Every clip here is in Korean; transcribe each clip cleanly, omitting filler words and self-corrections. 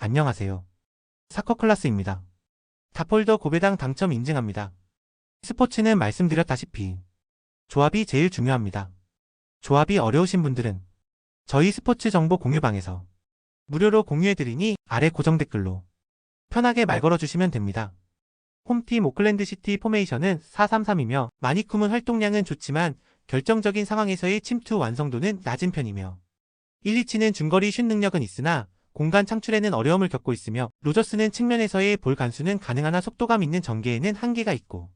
안녕하세요. 사커클라스입니다. 다폴더 고배당 당첨 인증합니다. 스포츠는 말씀드렸다시피 조합이 제일 중요합니다. 조합이 어려우신 분들은 저희 스포츠 정보 공유방에서 무료로 공유해드리니 아래 고정 댓글로 편하게 말 걸어주시면 됩니다. 홈팀 오클랜드 시티 포메이션은 4-3-3이며 마니쿰은 활동량은 좋지만 결정적인 상황에서의 침투 완성도는 낮은 편이며 1-2치는 중거리 슛 능력은 있으나 공간 창출에는 어려움을 겪고 있으며 로저스는 측면에서의 볼 간수는 가능하나 속도감 있는 전개에는 한계가 있고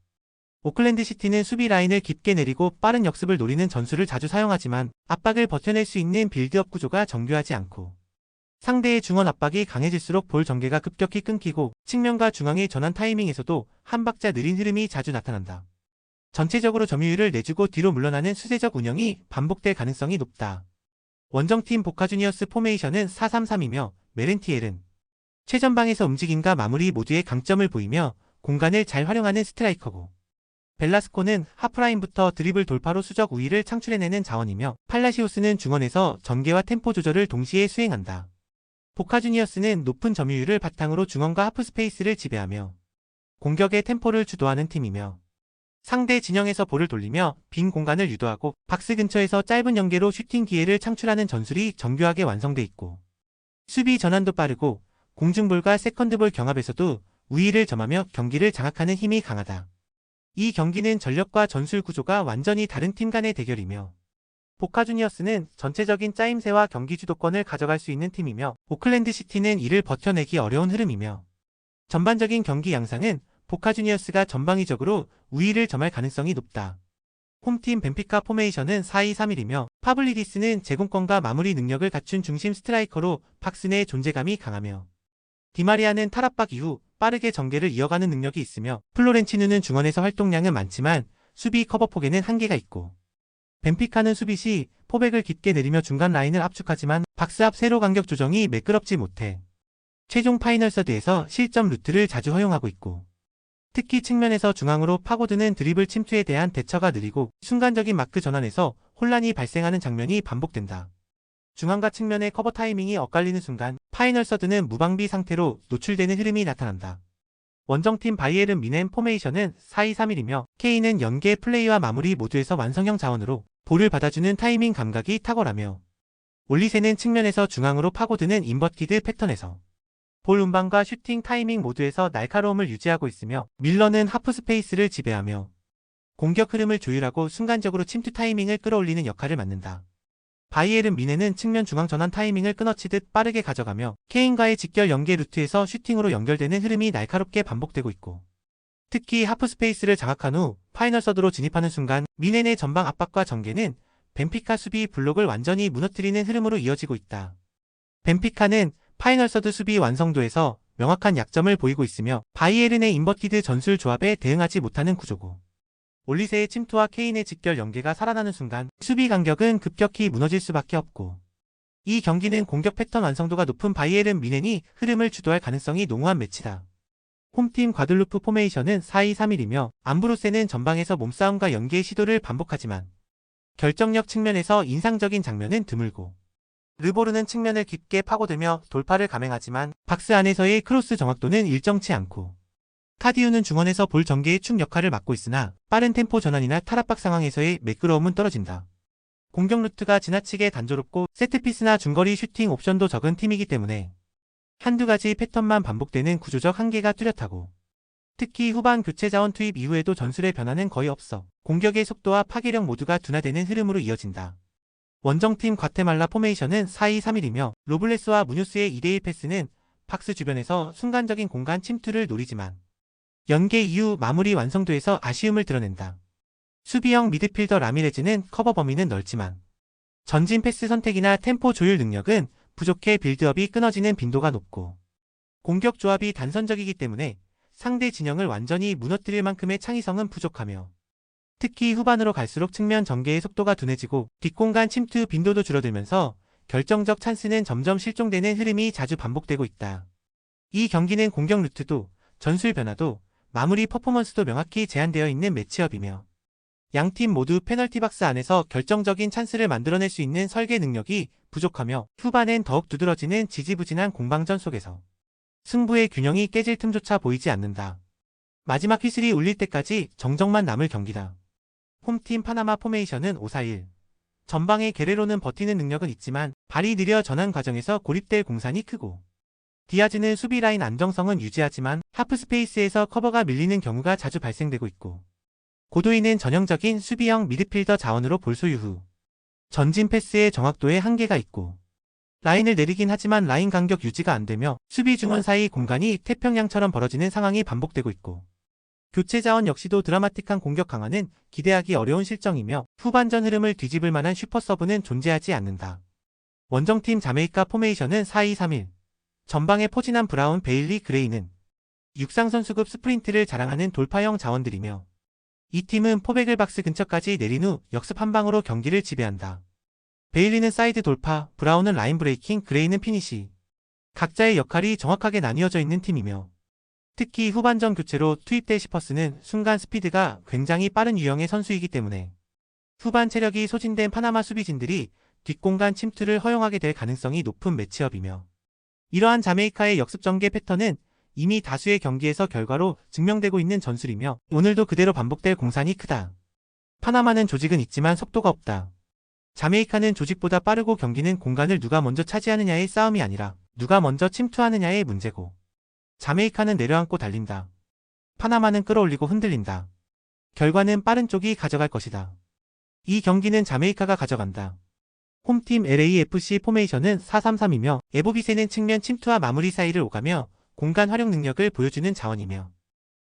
오클랜드 시티는 수비 라인을 깊게 내리고 빠른 역습을 노리는 전술을 자주 사용하지만 압박을 버텨낼 수 있는 빌드업 구조가 정교하지 않고 상대의 중원 압박이 강해질수록 볼 전개가 급격히 끊기고 측면과 중앙의 전환 타이밍에서도 한 박자 느린 흐름이 자주 나타난다. 전체적으로 점유율을 내주고 뒤로 물러나는 수세적 운영이 반복될 가능성이 높다. 원정팀 보카 주니어스 포메이션은 4-3-3이며 메렌티엘은 최전방에서 움직임과 마무리 모두의 강점을 보이며 공간을 잘 활용하는 스트라이커고 벨라스코는 하프라인부터 드리블 돌파로 수적 우위를 창출해내는 자원이며 팔라시오스는 중원에서 전개와 템포 조절을 동시에 수행한다. 보카 주니어스는 높은 점유율을 바탕으로 중원과 하프 스페이스를 지배하며 공격의 템포를 주도하는 팀이며 상대 진영에서 볼을 돌리며 빈 공간을 유도하고 박스 근처에서 짧은 연계로 슈팅 기회를 창출하는 전술이 정교하게 완성돼 있고 수비 전환도 빠르고 공중볼과 세컨드볼 경합에서도 우위를 점하며 경기를 장악하는 힘이 강하다. 이 경기는 전력과 전술 구조가 완전히 다른 팀 간의 대결이며 보카 주니어스는 전체적인 짜임새와 경기 주도권을 가져갈 수 있는 팀이며 오클랜드 시티는 이를 버텨내기 어려운 흐름이며 전반적인 경기 양상은 보카 주니어스가 전방위적으로 우위를 점할 가능성이 높다. 홈팀 벤피카 포메이션은 4-2-3-1이며 파블리디스는 제공권과 마무리 능력을 갖춘 중심 스트라이커로 박스 내의 존재감이 강하며 디마리아는 탈압박 이후 빠르게 전개를 이어가는 능력이 있으며 플로렌치누는 중원에서 활동량은 많지만 수비 커버 폭에는 한계가 있고 벤피카는 수비 시 포백을 깊게 내리며 중간 라인을 압축하지만 박스 앞 세로 간격 조정이 매끄럽지 못해 최종 파이널 서드에서 실점 루트를 자주 허용하고 있고 특히 측면에서 중앙으로 파고드는 드리블 침투에 대한 대처가 느리고 순간적인 마크 전환에서 혼란이 발생하는 장면이 반복된다. 중앙과 측면의 커버 타이밍이 엇갈리는 순간 파이널 서드는 무방비 상태로 노출되는 흐름이 나타난다. 원정팀 바이에른 뮌헨 포메이션은 4-2-3-1이며 K는 연계 플레이와 마무리 모두에서 완성형 자원으로 볼을 받아주는 타이밍 감각이 탁월하며 올리세는 측면에서 중앙으로 파고드는 인버티드 패턴에서 볼 운반과 슈팅 타이밍 모두에서 날카로움을 유지하고 있으며 밀러는 하프 스페이스를 지배하며 공격 흐름을 조율하고 순간적으로 침투 타이밍을 끌어올리는 역할을 맡는다. 바이에른 뮌헨은 측면 중앙 전환 타이밍을 끊어치듯 빠르게 가져가며 케인과의 직결 연계 루트에서 슈팅으로 연결되는 흐름이 날카롭게 반복되고 있고 특히 하프 스페이스를 장악한 후 파이널 서드로 진입하는 순간 뮌헨의 전방 압박과 전개는 벤피카 수비 블록을 완전히 무너뜨리는 흐름으로 이어지고 있다. 벤피카는 파이널 서드 수비 완성도에서 명확한 약점을 보이고 있으며 바이에른의 인버티드 전술 조합에 대응하지 못하는 구조고 올리세의 침투와 케인의 직결 연계가 살아나는 순간 수비 간격은 급격히 무너질 수밖에 없고 이 경기는 공격 패턴 완성도가 높은 바이에른 뮌헨이 흐름을 주도할 가능성이 농후한 매치다. 홈팀 과들루프 포메이션은 4-2-3-1이며 암브로세는 전방에서 몸싸움과 연계의 시도를 반복하지만 결정력 측면에서 인상적인 장면은 드물고 르보르는 측면을 깊게 파고들며 돌파를 감행하지만 박스 안에서의 크로스 정확도는 일정치 않고 카디우는 중원에서 볼 전개의 축 역할을 맡고 있으나 빠른 템포 전환이나 탈압박 상황에서의 매끄러움은 떨어진다. 공격 루트가 지나치게 단조롭고 세트피스나 중거리 슈팅 옵션도 적은 팀이기 때문에 한두 가지 패턴만 반복되는 구조적 한계가 뚜렷하고 특히 후반 교체 자원 투입 이후에도 전술의 변화는 거의 없어 공격의 속도와 파괴력 모두가 둔화되는 흐름으로 이어진다. 원정팀 과테말라 포메이션은 4-2-3-1이며 로블레스와 무뉴스의 2대1 패스는 박스 주변에서 순간적인 공간 침투를 노리지만 연계 이후 마무리 완성도에서 아쉬움을 드러낸다. 수비형 미드필더 라미레즈는 커버 범위는 넓지만 전진 패스 선택이나 템포 조율 능력은 부족해 빌드업이 끊어지는 빈도가 높고 공격 조합이 단선적이기 때문에 상대 진영을 완전히 무너뜨릴 만큼의 창의성은 부족하며 특히 후반으로 갈수록 측면 전개의 속도가 둔해지고 뒷공간 침투 빈도도 줄어들면서 결정적 찬스는 점점 실종되는 흐름이 자주 반복되고 있다. 이 경기는 공격 루트도 전술 변화도 마무리 퍼포먼스도 명확히 제한되어 있는 매치업이며 양팀 모두 페널티 박스 안에서 결정적인 찬스를 만들어낼 수 있는 설계 능력이 부족하며 후반엔 더욱 두드러지는 지지부진한 공방전 속에서 승부의 균형이 깨질 틈조차 보이지 않는다. 마지막 휘슬이 울릴 때까지 정적만 남을 경기다. 홈팀 파나마 포메이션은 5-4-1. 전방의 게레로는 버티는 능력은 있지만 발이 느려 전환 과정에서 고립될 공산이 크고, 디아즈는 수비 라인 안정성은 유지하지만 하프스페이스에서 커버가 밀리는 경우가 자주 발생되고 있고, 고도인은 전형적인 수비형 미드필더 자원으로 볼 소유 후 전진 패스의 정확도에 한계가 있고, 라인을 내리긴 하지만 라인 간격 유지가 안되며 수비 중원 사이 공간이 태평양처럼 벌어지는 상황이 반복되고 있고, 교체 자원 역시도 드라마틱한 공격 강화는 기대하기 어려운 실정이며 후반전 흐름을 뒤집을 만한 슈퍼서브는 존재하지 않는다. 원정팀 자메이카 포메이션은 4-2-3-1. 전방에 포진한 브라운, 베일리, 그레이는 육상 선수급 스프린트를 자랑하는 돌파형 자원들이며, 이 팀은 포백을 박스 근처까지 내린 후 역습 한 방으로 경기를 지배한다. 베일리는 사이드 돌파, 브라운은 라인 브레이킹, 그레이는 피니시. 각자의 역할이 정확하게 나뉘어져 있는 팀이며, 특히 후반전 교체로 투입될 시퍼스는 순간 스피드가 굉장히 빠른 유형의 선수이기 때문에 후반 체력이 소진된 파나마 수비진들이 뒷공간 침투를 허용하게 될 가능성이 높은 매치업이며, 이러한 자메이카의 역습 전개 패턴은 이미 다수의 경기에서 결과로 증명되고 있는 전술이며 오늘도 그대로 반복될 공산이 크다. 파나마는 조직은 있지만 속도가 없다. 자메이카는 조직보다 빠르고 경기는 공간을 누가 먼저 차지하느냐의 싸움이 아니라 누가 먼저 침투하느냐의 문제고, 자메이카는 내려앉고 달린다. 파나마는 끌어올리고 흔들린다. 결과는 빠른 쪽이 가져갈 것이다. 이 경기는 자메이카가 가져간다. 홈팀 LAFC 포메이션은 4-3-3이며 에보비세는 측면 침투와 마무리 사이를 오가며 공간 활용 능력을 보여주는 자원이며,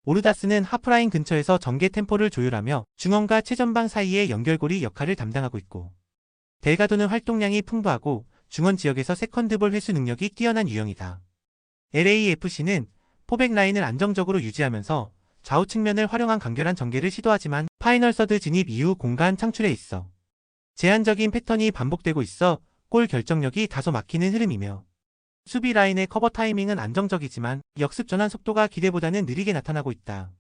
오르다스는 하프라인 근처에서 전개 템포를 조율하며 중원과 최전방 사이의 연결고리 역할을 담당하고 있고, 델가도는 활동량이 풍부하고 중원 지역에서 세컨드볼 회수 능력이 뛰어난 유형이다. LAFC는 포백 라인을 안정적으로 유지하면서 좌우 측면을 활용한 간결한 전개를 시도하지만 파이널 서드 진입 이후 공간 창출에 있어 제한적인 패턴이 반복되고 있어 골 결정력이 다소 막히는 흐름이며, 수비 라인의 커버 타이밍은 안정적이지만 역습 전환 속도가 기대보다는 느리게 나타나고 있다.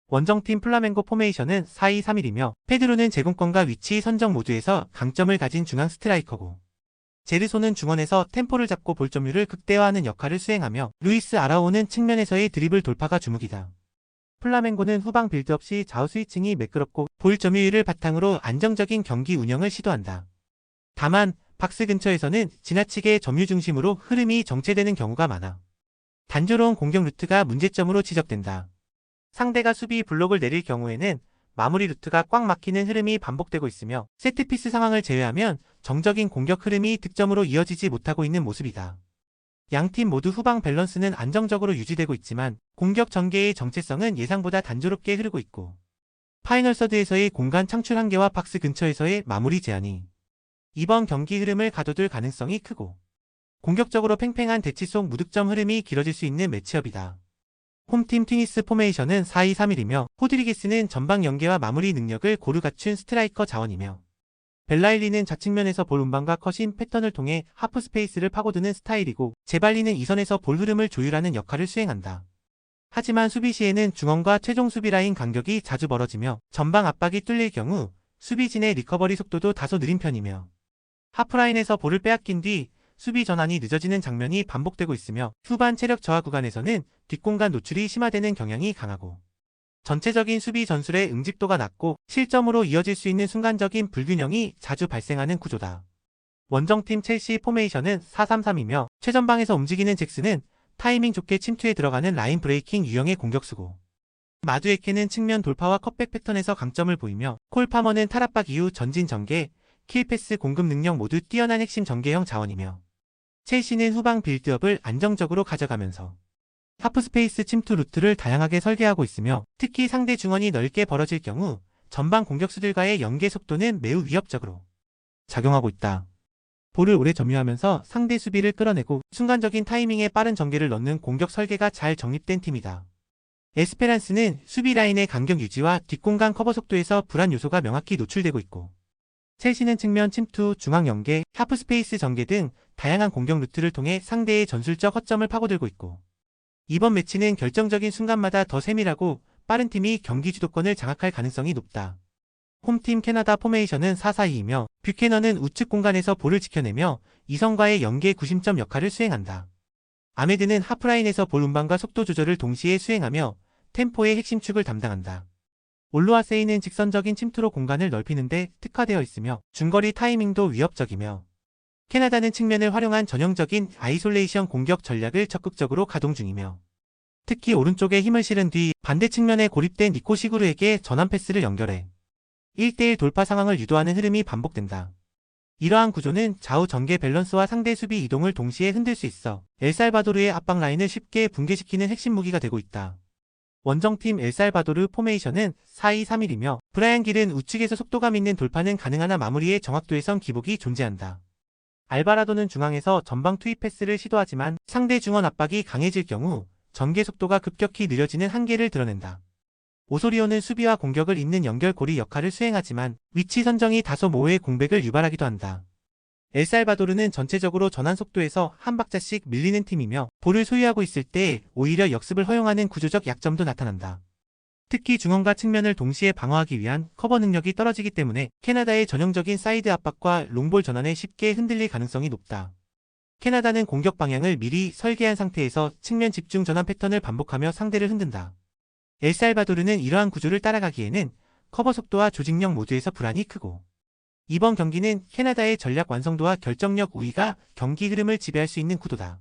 원정팀 플라멩고 포메이션은 4-2-3-1이며 페드로는 제공권과 위치 선정 모두에서 강점을 가진 중앙 스트라이커고, 제르소는 중원에서 템포를 잡고 볼 점유를 극대화하는 역할을 수행하며 루이스 아라오는 측면에서의 드리블 돌파가 주목이다. 플라멩고는 후방 빌드업 시 좌우 스위칭이 매끄럽고 볼 점유율을 바탕으로 안정적인 경기 운영을 시도한다. 다만 박스 근처에서는 지나치게 점유 중심으로 흐름이 정체되는 경우가 많아 단조로운 공격 루트가 문제점으로 지적된다. 상대가 수비 블록을 내릴 경우에는 마무리 루트가 꽉 막히는 흐름이 반복되고 있으며 세트피스 상황을 제외하면 정적인 공격 흐름이 득점으로 이어지지 못하고 있는 모습이다. 양팀 모두 후방 밸런스는 안정적으로 유지되고 있지만 공격 전개의 정체성은 예상보다 단조롭게 흐르고 있고, 파이널 서드에서의 공간 창출 한계와 박스 근처에서의 마무리 제한이 이번 경기 흐름을 가둬둘 가능성이 크고, 공격적으로 팽팽한 대치 속 무득점 흐름이 길어질 수 있는 매치업이다. 홈팀 튀니스 포메이션은 4-2-3-1이며 호드리게스는 전방 연계와 마무리 능력을 고루 갖춘 스트라이커 자원이며, 벨라일리는 좌측면에서 볼 운반과 컷인 패턴을 통해 하프 스페이스를 파고드는 스타일이고, 제발리는 이선에서 볼 흐름을 조율하는 역할을 수행한다. 하지만 수비 시에는 중원과 최종 수비 라인 간격이 자주 벌어지며 전방 압박이 뚫릴 경우 수비진의 리커버리 속도도 다소 느린 편이며, 하프라인에서 볼을 빼앗긴 뒤 수비 전환이 늦어지는 장면이 반복되고 있으며 후반 체력 저하 구간에서는 뒷공간 노출이 심화되는 경향이 강하고, 전체적인 수비 전술의 응집도가 낮고 실점으로 이어질 수 있는 순간적인 불균형이 자주 발생하는 구조다. 원정팀 첼시 포메이션은 4-3-3이며 최전방에서 움직이는 잭스는 타이밍 좋게 침투에 들어가는 라인 브레이킹 유형의 공격수고, 마두에케는 측면 돌파와 컷백 패턴에서 강점을 보이며 콜 파머는 탈압박 이후 전진 전개, 킬패스 공급 능력 모두 뛰어난 핵심 전개형 자원이며, 첼시는 후방 빌드업을 안정적으로 가져가면서 하프스페이스 침투 루트를 다양하게 설계하고 있으며, 특히 상대 중원이 넓게 벌어질 경우 전방 공격수들과의 연계 속도는 매우 위협적으로 작용하고 있다. 볼을 오래 점유하면서 상대 수비를 끌어내고 순간적인 타이밍에 빠른 전개를 넣는 공격 설계가 잘 정립된 팀이다. 에스페란스는 수비 라인의 간격 유지와 뒷공간 커버 속도에서 불안 요소가 명확히 노출되고 있고, 첼시는 측면 침투, 중앙 연계, 하프스페이스 전개 등 다양한 공격 루트를 통해 상대의 전술적 허점을 파고들고 있고, 이번 매치는 결정적인 순간마다 더 세밀하고 빠른 팀이 경기 주도권을 장악할 가능성이 높다. 홈팀 캐나다 포메이션은 4-4-2이며 뷰캐넌은 우측 공간에서 볼을 지켜내며 이선과의 연계 구심점 역할을 수행한다. 아메드는 하프라인에서 볼 운반과 속도 조절을 동시에 수행하며 템포의 핵심 축을 담당한다. 올로아세이는 직선적인 침투로 공간을 넓히는데 특화되어 있으며 중거리 타이밍도 위협적이며 캐나다는 측면을 활용한 전형적인 아이솔레이션 공격 전략을 적극적으로 가동 중이며 특히 오른쪽에 힘을 실은 뒤 반대 측면에 고립된 니코 시구르에게 전환 패스를 연결해 1대1 돌파 상황을 유도하는 흐름이 반복된다. 이러한 구조는 좌우 전개 밸런스와 상대 수비 이동을 동시에 흔들 수 있어 엘살바도르의 압박 라인을 쉽게 붕괴시키는 핵심 무기가 되고 있다. 원정팀 엘살바도르 포메이션은 4-2-3-1이며 브라이언 길은 우측에서 속도감 있는 돌파는 가능하나 마무리의 정확도에선 기복이 존재한다. 알바라도는 중앙에서 전방 투입 패스를 시도하지만 상대 중원 압박이 강해질 경우 전개 속도가 급격히 느려지는 한계를 드러낸다. 오소리오는 수비와 공격을 잇는 연결고리 역할을 수행하지만 위치 선정이 다소 모호해 공백을 유발하기도 한다. 엘살바도르는 전체적으로 전환 속도에서 한 박자씩 밀리는 팀이며 볼을 소유하고 있을 때 오히려 역습을 허용하는 구조적 약점도 나타난다. 특히 중원과 측면을 동시에 방어하기 위한 커버 능력이 떨어지기 때문에 캐나다의 전형적인 사이드 압박과 롱볼 전환에 쉽게 흔들릴 가능성이 높다. 캐나다는 공격 방향을 미리 설계한 상태에서 측면 집중 전환 패턴을 반복하며 상대를 흔든다. 엘살바도르는 이러한 구조를 따라가기에는 커버 속도와 조직력 모두에서 불안이 크고 이번 경기는 캐나다의 전략 완성도와 결정력 우위가 경기 흐름을 지배할 수 있는 구도다.